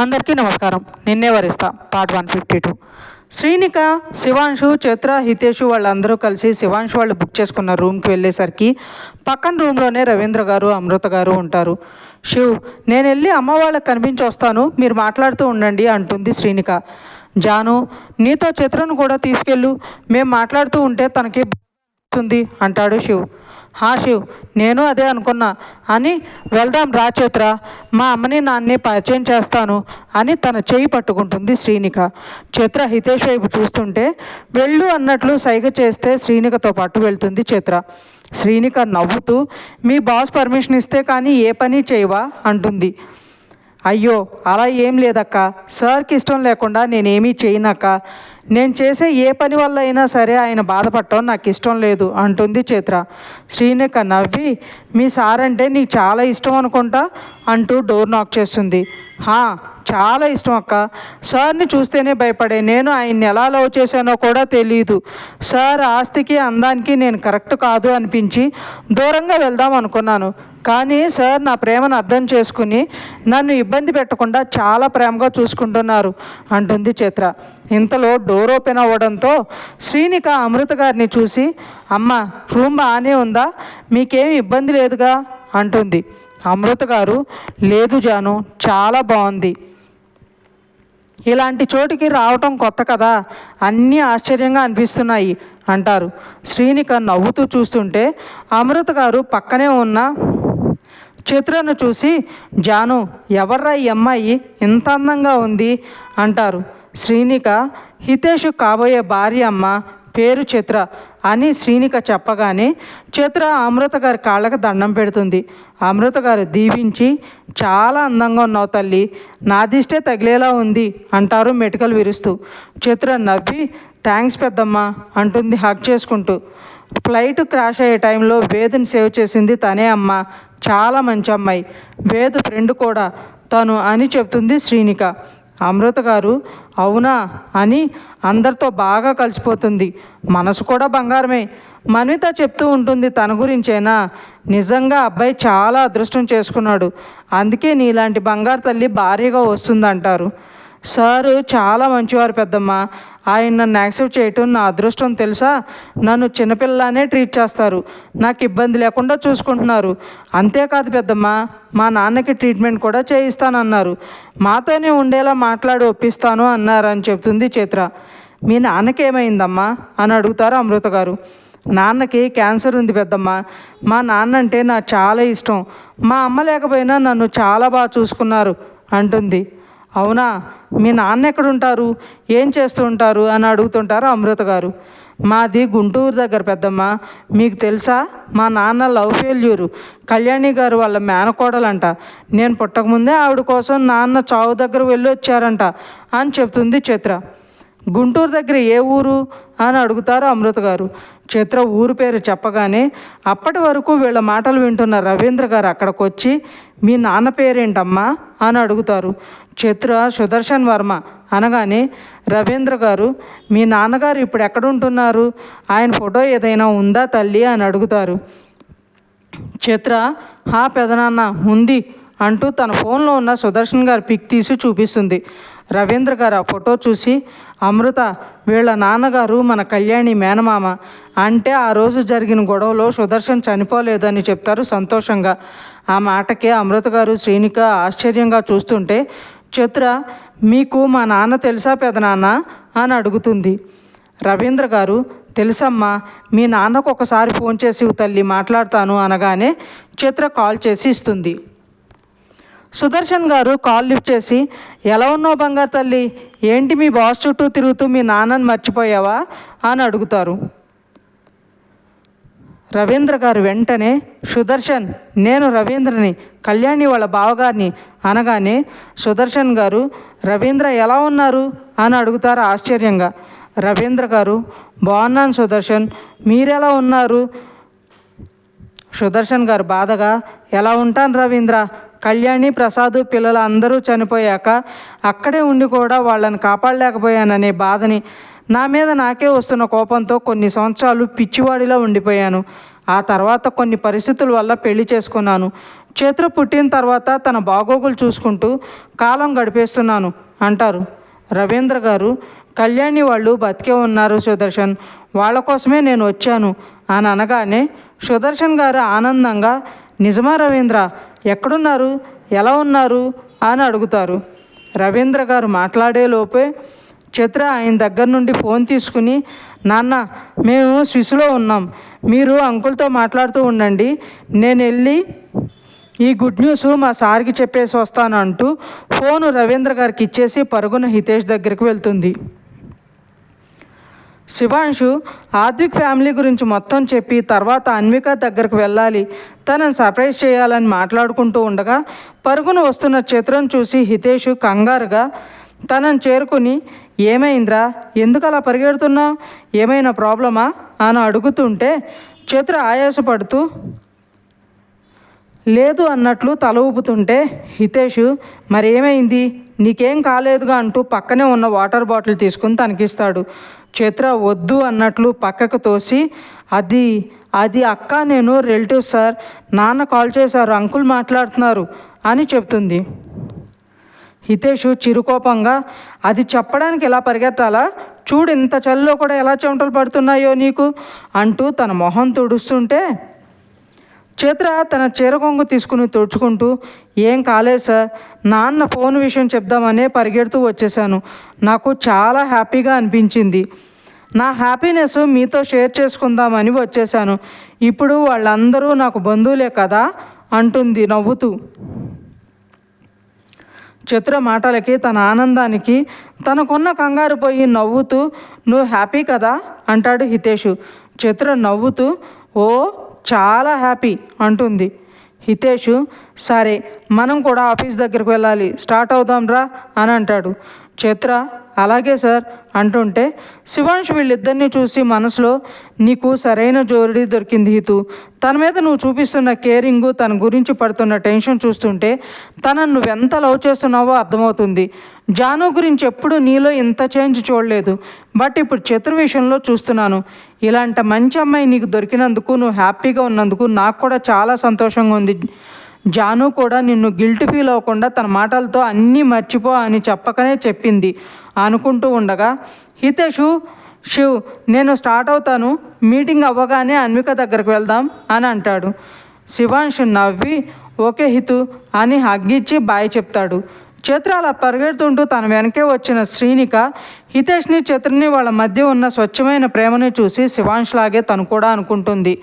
అందరికీ నమస్కారం. నిన్నే వరిస్తా పార్ట్ 152. శ్రీనిక, శివాంశు, చైత్ర, హితేషు వాళ్ళందరూ కలిసి శివాంశు వాళ్ళు బుక్ చేసుకున్న రూమ్కి వెళ్ళేసరికి పక్కన రూమ్లోనే రవీంద్ర గారు, అమృత గారు ఉంటారు. శివ్, నేను వెళ్ళి అమ్మ వాళ్ళకి కనిపించి వస్తాను, మీరు మాట్లాడుతూ ఉండండి అంటుంది శ్రీనిక. జాను, నీతో చిత్రను కూడా తీసుకెళ్ళు, మేము మాట్లాడుతూ ఉంటే తనకి వస్తుంది అంటాడు శివ్. శివ్, నేను అదే అనుకున్నా అని వెళ్దాం రా చైత్ర, మా అమ్మని నాన్నే పరిచయం చేస్తాను అని తన చేయి పట్టుకుంటుంది శ్రీనిక. చైత్ర హితేష్ వైపు చూస్తుంటే వెళ్ళు అన్నట్లు సైగ చేస్తే శ్రీనికతో పాటు వెళ్తుంది చైత్ర. శ్రీనిక నవ్వుతూ, మీ బాస్ పర్మిషన్ ఇస్తే కానీ ఏ పని చేయవా అంటుంది. అయ్యో అలా ఏం లేదక్క, సార్కి ఇష్టం లేకుండా నేనేమీ చేయనక్క, నేను చేసే ఏ పని వల్ల అయినా సరే ఆయన బాధపడటం నాకు ఇష్టం లేదు అంటుంది చైత్ర. శ్రీనిక నవ్వి, మీ సార్ అంటే నీకు చాలా ఇష్టం అనుకుంటా అంటూ డోర్ నాక్ చేస్తుంది. చాలా ఇష్టం అక్క, సార్ని చూస్తేనే భయపడే నేను ఆయన్ని ఎలా లవ్ చేశానో కూడా తెలియదు. సార్ ఆస్తికి అందానికి నేను కరెక్ట్ కాదు అనిపించి దూరంగా వెళ్దాం అనుకున్నాను, కానీ సార్ నా ప్రేమను అర్థం చేసుకుని నన్ను ఇబ్బంది పెట్టకుండా చాలా ప్రేమగా చూసుకుంటున్నారు అంటుంది చైత్ర. ఇంతలో డోర్ ఓపెన్ అవ్వడంతో శ్రీనిక అమృత గారిని చూసి, అమ్మ రూమ్ బాగానే ఉందా, మీకేం ఇబ్బంది లేదుగా అంటుంది. అమృత గారు, లేదు జాను, చాలా బాగుంది, ఇలాంటి చోటికి రావటం కొత్త కదా, అన్నీ ఆశ్చర్యంగా అనిపిస్తున్నాయి అంటారు. శ్రీనిక నవ్వుతూ చూస్తుంటే అమృత గారు పక్కనే ఉన్న చిత్రను చూసి, జాను ఎవర్రా ఈ అమ్మాయి ఇంత అందంగా ఉంది అంటారు. శ్రీనిక, హితేష్ కాబోయే భార్య అమ్మ, పేరు చిత్ర అని శ్రీనిక చెప్పగానే చిత్ర అమృత గారి కాళ్ళకి దండం పెడుతుంది. అమృత గారు దీవించి, చాలా అందంగా ఉన్నావు తల్లి, నా దిష్టే తగిలేలా ఉంది అంటారు మెటికలు విరుస్తూ. చిత్ర నవ్వి, థ్యాంక్స్ పెద్దమ్మ అంటుంది హగ్ చేసుకుంటూ. ఫ్లైట్ క్రాష్ అయ్యే టైంలో వేదుని సేవ్ చేసింది తనే అమ్మ, చాలా మంచి అమ్మాయి, వేదు ఫ్రెండ్ కూడా తను అని చెప్తుంది శ్రీనిక. అమృత గారు, అవునా అని అందరితో బాగా కలిసిపోతుంది, మనసు కూడా బంగారమే. మన్విత చెప్తూ ఉంటుంది తన గురించేనా, నిజంగా అబ్బాయి చాలా అదృష్టం చేసుకున్నాడు, అందుకే నీలాంటి బంగారు తల్లి భార్యగా వస్తుందంటారు. సారు చాలా మంచివారు పెద్దమ్మ, ఆయన నన్ను యాక్సెప్ట్ చేయటం నా అదృష్టం తెలుసా, నన్ను చిన్నపిల్లలానే ట్రీట్ చేస్తారు, నాకు ఇబ్బంది లేకుండా చూసుకుంటున్నారు, అంతేకాదు పెద్దమ్మ మా నాన్నకి ట్రీట్మెంట్ కూడా చేయిస్తానన్నారు, మాతోనే ఉండేలా మాట్లాడి ఒప్పిస్తాను అన్నారు అని చెప్తుంది చైత్ర. మీ నాన్నకి ఏమైందమ్మా అని అడుగుతారు అమృత గారు. నాన్నకి క్యాన్సర్ ఉంది పెద్దమ్మ, మా నాన్న అంటే నాకు చాలా ఇష్టం, మా అమ్మ లేకపోయినా నన్ను చాలా బాగా చూసుకున్నారు అంటుంది. అవునా, మీ నాన్న ఎక్కడుంటారు, ఏం చేస్తూ ఉంటారు అని అడుగుతుంటారు అమృత గారు. మాది గుంటూరు దగ్గర పెద్దమ్మ, మీకు తెలుసా మా నాన్న లవ్ ఫెయిల్యూరు, కళ్యాణి గారు వాళ్ళ మేనకోడలంట, నేను పుట్టకముందే ఆవిడ కోసం నాన్న చావు దగ్గర వెళ్ళి వచ్చారంట అని చెప్తుంది చిత్ర. గుంటూరు దగ్గర ఏ ఊరు అని అడుగుతారు అమృత గారు. చిత్ర ఊరు పేరు చెప్పగానే అప్పటి వరకు వీళ్ళ మాటలు వింటున్న రవీంద్ర గారు అక్కడికి వచ్చి, మీ నాన్న పేరేంటమ్మా అని అడుగుతారు. చిత్ర సుదర్శన్ వర్మ అనగానే రవీంద్ర గారు, మీ నాన్నగారు ఇప్పుడు ఎక్కడుంటున్నారు, ఆయన ఫోటో ఏదైనా ఉందా తల్లి అని అడుగుతారు. చిత్ర, పెదనాన్న ఉంది అంటూ తన ఫోన్లో ఉన్న సుదర్శన్ గారి పిక్ తీసి చూపిస్తుంది. రవీంద్ర గారు ఆ ఫోటో చూసి, అమృత వీళ్ళ నాన్నగారు మన కళ్యాణి మేనమామ, అంటే ఆ రోజు జరిగిన గొడవలో సుదర్శన్ చనిపోలేదని చెప్తారు సంతోషంగా. ఆ మాటకే అమృత గారు శ్రీనిక ఆశ్చర్యంగా చూస్తుంటే చిత్ర, మీకు మా నాన్న తెలుసా పెదనాన్న అని అడుగుతుంది. రవీంద్ర గారు, తెలుసమ్మా, మీ నాన్నకు ఒకసారి ఫోన్ చేసి తల్లి మాట్లాడతాను అనగానే చిత్ర కాల్ చేసి ఇస్తుంది. సుదర్శన్ గారు కాల్ లిఫ్ట్ చేసి, ఎలా ఉన్నావు బంగారు తల్లి, ఏంటి మీ బాస్ చుట్టూ తిరుగుతూ మీ నాన్నని మర్చిపోయావా అని అడుగుతారు. రవీంద్ర గారు వెంటనే, సుదర్శన్ నేను రవీంద్రని, కళ్యాణి వాళ్ళ బావగారిని అనగానే సుదర్శన్ గారు, రవీంద్ర ఎలా ఉన్నారు అని అడుగుతారు ఆశ్చర్యంగా. రవీంద్ర గారు, బాగున్నాను సుదర్శన్, మీరెలా ఉన్నారు. సుదర్శన్ గారు బాధగా, ఎలా ఉంటాను రవీంద్ర, కళ్యాణి ప్రసాద్ పిల్లలు అందరూ చనిపోయాక అక్కడే ఉండి కూడా వాళ్ళని కాపాడలేకపోయాననే బాధని, నా మీద నాకే వస్తున్న కోపంతో కొన్ని సంవత్సరాలు పిచ్చివాడిలా ఉండిపోయాను, ఆ తర్వాత కొన్ని పరిస్థితుల వల్ల పెళ్లి చేసుకున్నాను, చిత్ర పుట్టిన తర్వాత తన బాగోగులు చూసుకుంటూ కాలం గడిపేస్తున్నాను అంటారు. రవీంద్ర గారు, కళ్యాణి వాళ్ళు బతికే ఉన్నారు సుదర్శన్, వాళ్ళ కోసమే నేను వచ్చాను అని అనగానే సుదర్శన్ గారు ఆనందంగా, నిజమా రవీంద్ర, ఎక్కడున్నారు, ఎలా ఉన్నారు అని అడుగుతారు. రవీంద్ర గారు మాట్లాడేలోపే చిత్ర ఆయన దగ్గర నుండి ఫోన్ తీసుకుని, నాన్న మేము స్విస్లో ఉన్నాం, మీరు అంకుల్తో మాట్లాడుతూ ఉండండి, నేను వెళ్ళి ఈ గుడ్ న్యూస్ మా సార్కి చెప్పేసి వస్తాను అంటూ ఫోను రవీంద్ర గారికి ఇచ్చేసి పరుగున హితేష్ దగ్గరికి వెళ్తుంది. శివాంశు ఆద్విక్ ఫ్యామిలీ గురించి మొత్తం చెప్పి తర్వాత అన్విక దగ్గరకు వెళ్ళాలి, తనని సర్ప్రైజ్ చేయాలని మాట్లాడుకుంటూ ఉండగా పరుగున వస్తున్న చిత్రం చూసి హితేష్ కంగారుగా తనని చేరుకుని, ఏమైందిరా, ఎందుకు అలా పరిగెడుతున్నావు, ఏమైనా ప్రాబ్లమా అని అడుగుతుంటే చిత్ర ఆయాసపడుతూ లేదు అన్నట్లు తల ఊపుతుంటే హితేష్, మరేమైంది, నీకేం కాలేదుగా అంటూ పక్కనే ఉన్న వాటర్ బాటిల్ తీసుకుని తనకిస్తాడు. చిత్ర వద్దు అన్నట్లు పక్కకు తోసి, అది అది అక్క, నేను రిలేటివ్స్ సార్, నాన్న కాల్ చేశారు, అంకుల్ మాట్లాడుతున్నారు అని చెప్తుంది. హితేష్ చిరుకోపంగా, అది చెప్పడానికి ఎలా పరిగెత్తాలా, చూడు ఇంత చలిలో కూడా ఎలా చెమటలు పడుతున్నాయో నీకు అంటూ తన మొహం తుడుస్తుంటే చిత్ర తన చీరకొంగు తీసుకుని తుడుచుకుంటూ, ఏం కాలేదు సార్, నాన్న ఫోన్ విషయం చెప్దామనే పరిగెడుతూ వచ్చేసాను, నాకు చాలా హ్యాపీగా అనిపించింది, నా హ్యాపీనెస్ మీతో షేర్ చేసుకుందామని వచ్చేసాను, ఇప్పుడు వాళ్ళందరూ నాకు బంధువులే కదా అంటుంది నవ్వుతూ. చిత్ర మాటలకి, తన ఆనందానికి తనకున్న కంగారు పోయి నవ్వుతూ, నువ్వు హ్యాపీ కదా అంటాడు హితేష్. చిత్ర నవ్వుతూ, ఓ చాలా హ్యాపీ అంటుంది. హితేష్, సరే మనం కూడా ఆఫీస్ దగ్గరికి వెళ్ళాలి, స్టార్ట్ అవుదాం రా అని అంటాడు. చిత్ర, అలాగే సార్ అంటుంటే శివాంశ్ వీళ్ళిద్దరినీ చూసి మనసులో, నీకు సరైన జోడి దొరికింది హితు, తన మీద నువ్వు చూపిస్తున్న కేరింగు, తన గురించి పడుతున్న టెన్షన్ చూస్తుంటే తనను నువ్వెంత లవ్ చేస్తున్నావో అర్థమవుతుంది. జాను గురించి ఎప్పుడు నీలో ఇంత చేంజ్ చూడలేదు, బట్ ఇప్పుడు చిత్ర విషయంలో చూస్తున్నాను. ఇలాంటి మంచి అమ్మాయి నీకు దొరికినందుకు, నువ్వు హ్యాపీగా ఉన్నందుకు నాకు కూడా చాలా సంతోషంగా ఉంది. జాను కూడా నిన్ను గిల్ట్ ఫీల్ అవ్వకుండా తన మాటలతో అన్నీ మర్చిపో అని చెప్పకనే చెప్పింది అనుకుంటూ ఉండగా హితేషు, శివ్ నేను స్టార్ట్ అవుతాను, మీటింగ్ అవ్వగానే అన్విక దగ్గరకు వెళ్దాం అని అంటాడు. శివాంశ్ నవ్వి ఓకే హితు అని హగ్గిచ్చి బాయ్ చెప్తాడు. చిత్ర అలా పరిగెడుతుంటూ తన వెనకే వచ్చిన శ్రీనిక హితేష్ని, చిత్రని, వాళ్ళ మధ్య ఉన్న స్వచ్ఛమైన ప్రేమని చూసి శివాంశ్ లాగే తను కూడా అనుకుంటుంది.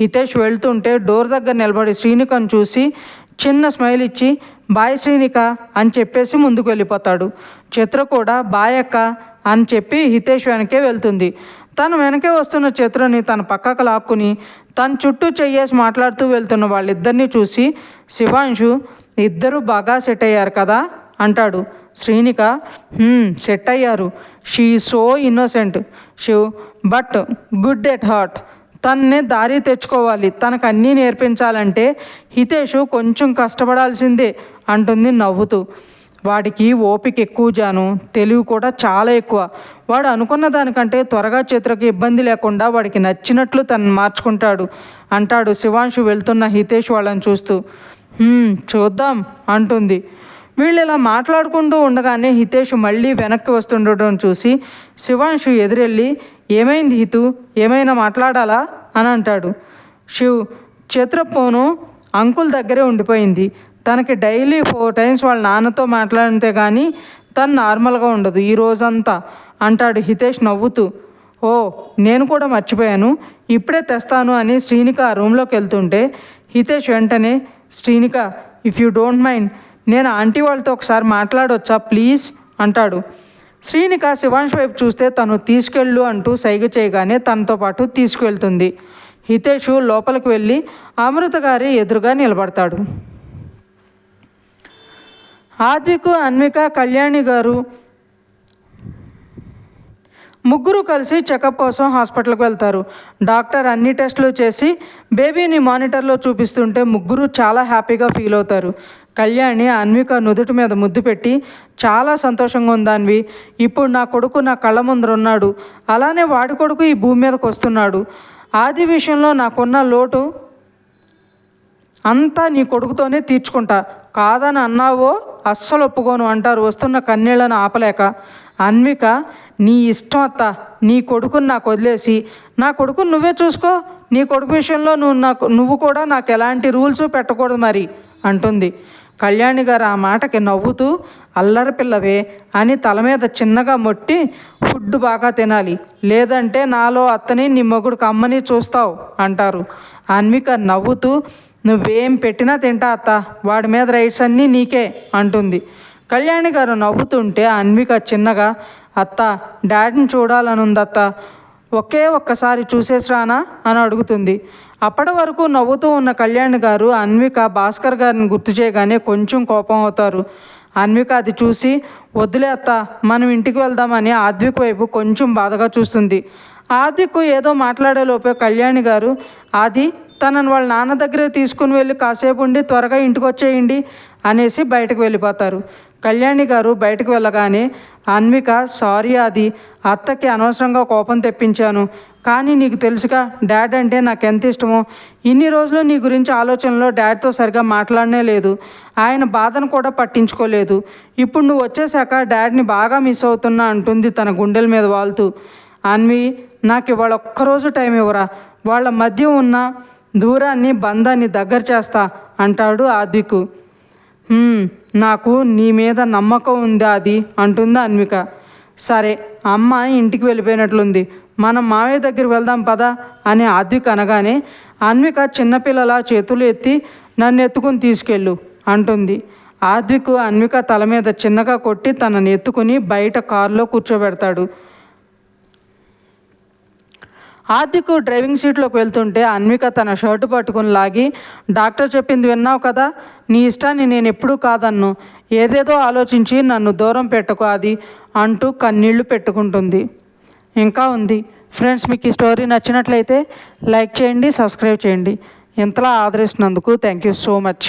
హితేష్ వెళ్తుంటే డోర్ దగ్గర నిలబడి శ్రీనికను చూసి చిన్న స్మైల్ ఇచ్చి బాయ్ శ్రీనిక అని చెప్పేసి ముందుకు వెళ్ళిపోతాడు. చిత్ర కూడా బాయ్ అక్క అని చెప్పి హితేష్ వెనకే వెళ్తుంది. తను వెనకే వస్తున్న చిత్రని తన పక్కకు లాక్కుని తన చుట్టూ చెయ్యేసి మాట్లాడుతూ వెళ్తున్న వాళ్ళిద్దరినీ చూసి శివాంశు, ఇద్దరు బాగా సెట్ అయ్యారు కదా అంటాడు. శ్రీనిక, సెట్ అయ్యారు, she so innocent Shiv, but good at heart, తన్నే దారి తెచ్చుకోవాలి, తనకు అన్నీ నేర్పించాలంటే హితేష్ కొంచెం కష్టపడాల్సిందే అంటుంది నవ్వుతూ. వాడికి ఓపిక ఎక్కువ జాను, తెలివి కూడా చాలా ఎక్కువ, వాడు అనుకున్న దానికంటే త్వరగా చిత్రకి ఇబ్బంది లేకుండా వాడికి నచ్చినట్లు తను మార్చుకుంటాడు అంటాడు శివాంశు వెళ్తున్న హితేష్ వాళ్ళని చూస్తూ. చూద్దాం అంటుంది. వీళ్ళు ఇలా మాట్లాడుకుంటూ ఉండగానే హితేష్ మళ్ళీ వెనక్కి వస్తుండటం చూసి శివాంశు ఎదురెళ్ళి, ఏమైంది హితు, ఏమైనా మాట్లాడాలా అని అంటాడు. శివ్, చిత్ర ఫోను అంకుల్ దగ్గరే ఉండిపోయింది, తనకి డైలీ 4 times వాళ్ళ నాన్నతో మాట్లాడితే కానీ తను నార్మల్గా ఉండదు ఈ రోజంతా అంటాడు హితేష్ నవ్వుతూ. ఓ నేను కూడా మర్చిపోయాను, ఇప్పుడే తెస్తాను అని శ్రీనిక ఆ రూమ్లోకి వెళ్తుంటే హితేష్ వెంటనే, Srinika if you don't mind, నేను ఆంటీ వాళ్ళతో ఒకసారి మాట్లాడొచ్చా ప్లీజ్ అంటాడు. శ్రీనిక శివాంశ్ వైపు చూస్తే తను తీసుకెళ్ళు అంటూ సైగ చేయగానే తనతో పాటు తీసుకువెళ్తుంది. హితేష్ లోపలికి వెళ్ళి అమృత గారి ఎదురుగా నిలబడతాడు. ఆద్విక్, అన్విక, కళ్యాణి గారు ముగ్గురు కలిసి చెకప్ కోసం హాస్పిటల్కి వెళ్తారు. డాక్టర్ అన్ని టెస్టులు చేసి బేబీని మానిటర్లో చూపిస్తుంటే ముగ్గురు చాలా హ్యాపీగా ఫీల్ అవుతారు. కళ్యాణి అన్విక నుదుటి మీద ముద్దు పెట్టి, చాలా సంతోషంగా ఉందాన్వి, ఇప్పుడు నా కొడుకు నా కళ్ళ ముందర ఉన్నాడు, అలానే వాడి కొడుకు ఈ భూమి మీదకి వస్తున్నాడు, ఆది విషయంలో నాకున్న లోటు అంతా నీ కొడుకుతోనే తీర్చుకుంటా, కాదని అన్నావో అస్సలు ఒప్పుకోను అంటారు వస్తున్న కన్నీళ్లను ఆపలేక. అన్విక, నీ ఇష్టం అత్త, నీ కొడుకుని నాకు వదిలేసి నా కొడుకుని నువ్వే చూసుకో, నీ కొడుకు విషయంలో నువ్వు కూడా నాకు ఎలాంటి రూల్స్ పెట్టకూడదు మరి అంటుంది. కళ్యాణి గారు ఆ మాటకి నవ్వుతూ, అల్లరి పిల్లవే అని తల మీద చిన్నగా మొట్టి, ఫుడ్ బాగా తినాలి, లేదంటే నాలో అత్తని నీ మొగుడికి అమ్మని చూస్తావు అంటారు. అన్విక నవ్వుతూ, నువ్వేం పెట్టినా తింటా అత్త, వాడి మీద రైట్స్ అన్నీ నీకే అంటుంది. కళ్యాణి గారు నవ్వుతుంటే అన్విక చిన్నగా, అత్త డాడీని చూడాలనుందత్త, ఒక్కసారి చూసేసిరానా అని అడుగుతుంది. అప్పటి వరకు నవ్వుతూ ఉన్న కళ్యాణి గారు అన్విక భాస్కర్ గారిని గుర్తు చేయగానే కొంచెం కోపం అవుతారు. అన్విక అది చూసి, వద్దులే అత్త, మనం ఇంటికి వెళ్దామని ఆద్విక్ వైపు కొంచెం బాధగా చూస్తుంది. ఆద్విక్ ఏదో మాట్లాడే లోపే కళ్యాణి గారు, ఆది తనను వాళ్ళ నాన్న దగ్గరే తీసుకుని వెళ్ళి కాసేపు ఉండి త్వరగా ఇంటికి వచ్చేయండి అనేసి బయటకు వెళ్ళిపోతారు. కళ్యాణి గారు బయటకు వెళ్ళగానే అన్విక, సారీ ఆది, అత్తకి అనవసరంగా కోపం తెప్పించాను, కానీ నీకు తెలుసుగా డాడ్ అంటే నాకు ఎంత ఇష్టమో, ఇన్ని రోజులు నీ గురించి ఆలోచనలో డాడ్తో సరిగా మాట్లాడనే లేదు, ఆయన బాధను కూడా పట్టించుకోలేదు, ఇప్పుడు నువ్వు వచ్చేసాక డాడ్ని బాగా మిస్ అవుతున్నా అంటుంది తన గుండెల మీద వాళ్తూ. అన్వి, నాకు ఇవాళ ఒక్కరోజు టైం ఇవ్వరా, వాళ్ళ మధ్య ఉన్న దూరాన్ని బంధాన్ని దగ్గర చేస్తా అంటాడు ఆద్విక్. నాకు నీ మీద నమ్మకం ఉందా అది అంటుంది అన్విక. సరే, అమ్మ ఇంటికి వెళ్ళిపోయినట్లుంది, మనం మావయ్య దగ్గరికి వెళ్దాం పదా అని ఆద్విక్ అనగానే అన్విక చిన్నపిల్లలా చేతులు ఎత్తి, నన్ను ఎత్తుకుని తీసుకెళ్ళు అంటుంది. ఆద్విక్ అన్విక తల మీద చిన్నగా కొట్టి తనని ఎత్తుకుని బయట కారులో కూర్చోబెడతాడు. ఆద్విక్ డ్రైవింగ్ సీట్లోకి వెళ్తుంటే అన్విక తన షర్టు పట్టుకుని లాగి, డాక్టర్ చెప్పింది విన్నావు కదా, నీ ఇష్టాన్ని నేను ఎప్పుడూ కాదన్ను, ఏదేదో ఆలోచించి నన్ను దూరం పెట్టుకో అది అంటూ కన్నీళ్లు పెట్టుకుంటుంది. ఇంకా ఉంది ఫ్రెండ్స్. మీకు ఈ స్టోరీ నచ్చినట్లయితే లైక్ చేయండి, సబ్స్క్రైబ్ చేయండి. ఇంతలా ఆదరిస్తున్నందుకు థ్యాంక్ యూ సో మచ్.